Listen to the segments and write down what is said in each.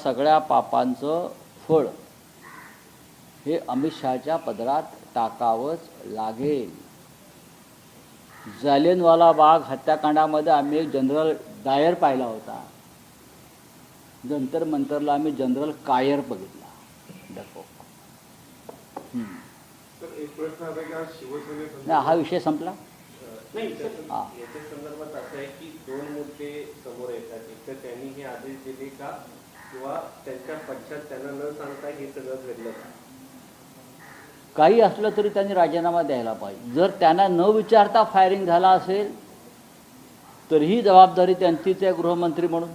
सगळ्या पापांचं फळ हे अमित शहाच्या पदरात टाकावंच लागेल. जालियनवाला बाग हत्याकांडामध्ये आम्ही एक जनरल डायर पाहिला होता. जंतर मंतरला आम्ही जनरल कायर बघितला. एक प्रश्न आता की आज शिवसेनेत हा विषय संपला नाही याच्या संदर्भात असं आहे की दोन मुद्दे समोर येतात. एक तर त्यांनी हे आदेश दिले का किंवा त्यांच्या पक्षात त्यांना न सांगता हे सगळं घडलं का? काही असलं तरी त्यांनी राजीनामा द्यायला पाहिजे. जर त्यांना न विचारता फायरिंग झाला असेल तर ही जबाबदारी त्यांचीच आहे गृहमंत्री म्हणून.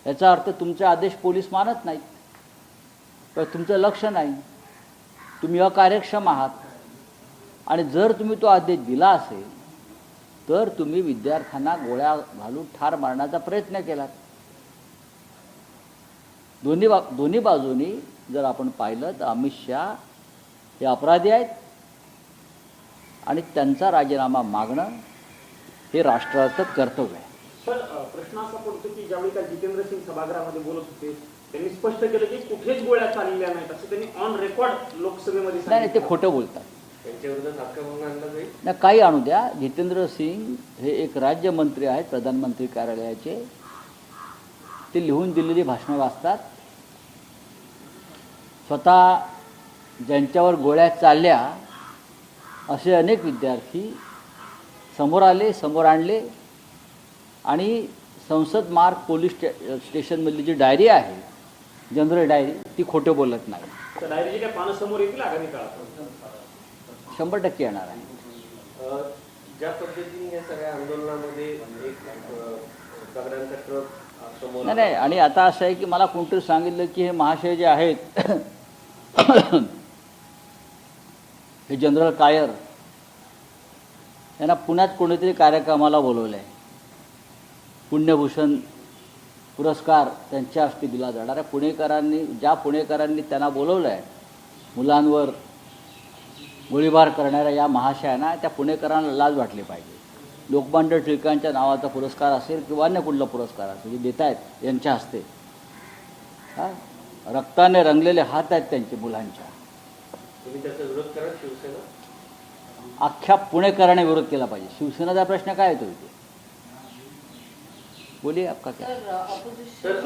याचा अर्थ तुमचे आदेश पोलीस मानत नाहीत किंवा तुमचं लक्ष नाही, तुम्ही अकार्यक्षम आहात. आणि जर तुम्ही तो आदेश दिला असेल तर तुम्ही विद्यार्थ्यांना गोळ्या घालून ठार मारण्याचा प्रयत्न केलात. दोन्ही बाजूनी जर आपण पाहिलं तर अमित शहा हे अपराधी आहेत आणि त्यांचा राजीनामा मागणं हे राष्ट्राचं कर्तव्य आहे. सर, प्रश्न असा पडतो की ज्यावेळी काल जितेंद्र सिंग सभागृहामध्ये बोलत होते त्यांनी स्पष्ट केलं की कुठेच गोळ्या चाललेल्या नाहीत असं त्यांनी ऑन रेकॉर्ड लोकसभेमध्ये नाही, ते खोटं बोलतात. त्यांच्या विरोधात आक्रमण आणलं जाईल. नाही, काही आणू द्या. जितेंद्र सिंग हे एक राज्यमंत्री आहेत प्रधानमंत्री कार्यालयाचे. ते लिहून दिलेली भाषणं वाचतात. स्वतः ज्यांच्यावर गोळ्या चालल्या असे अनेक विद्यार्थी समोर आले, समोर आणले. आणि संसद मार्ग पोलीस स्टेशनमधली जी डायरी आहे, जनरल डायरी, ती खोटं बोलत नाही. तर डायरीची काय पानं समोर येतील आगामी काळात? 100% येणार आहे. ज्या पद्धतीने या सगळ्या आंदोलनामध्ये एक दगडांचा ट्रक समोर नाही. आणि आता असं आहे की मला कोणतरी सांगितलं की हे महाशय जे आहेत हे जनरल कायर यांना पुण्यात कोणीतरी कार्यक्रमाला बोलवलं आहे. पुण्यभूषण पुरस्कार त्यांच्या हस्ते दिला जाणार आहे. ज्या पुणेकरांनी त्यांना बोलवलं आहे, मुलांवर गोळीबार करणाऱ्या या महाशयांना, त्या पुणेकरांना लाज वाटली पाहिजे. लोकमान्य टिळकांच्या नावाचा पुरस्कार असेल किंवा अन्य कुठला पुरस्कार असेल जे देत आहेत यांच्या हस्ते, रक्ताने रंगलेले हात आहेत त्यांचे मुलांच्या. तुम्ही त्याचा विरोध करा. शिवसेना अख्ख्या पुणेकरांनी विरोध केला पाहिजे. शिवसेनेचा प्रश्न काय येतो इथे? बोलिए, आपका क्या? सर,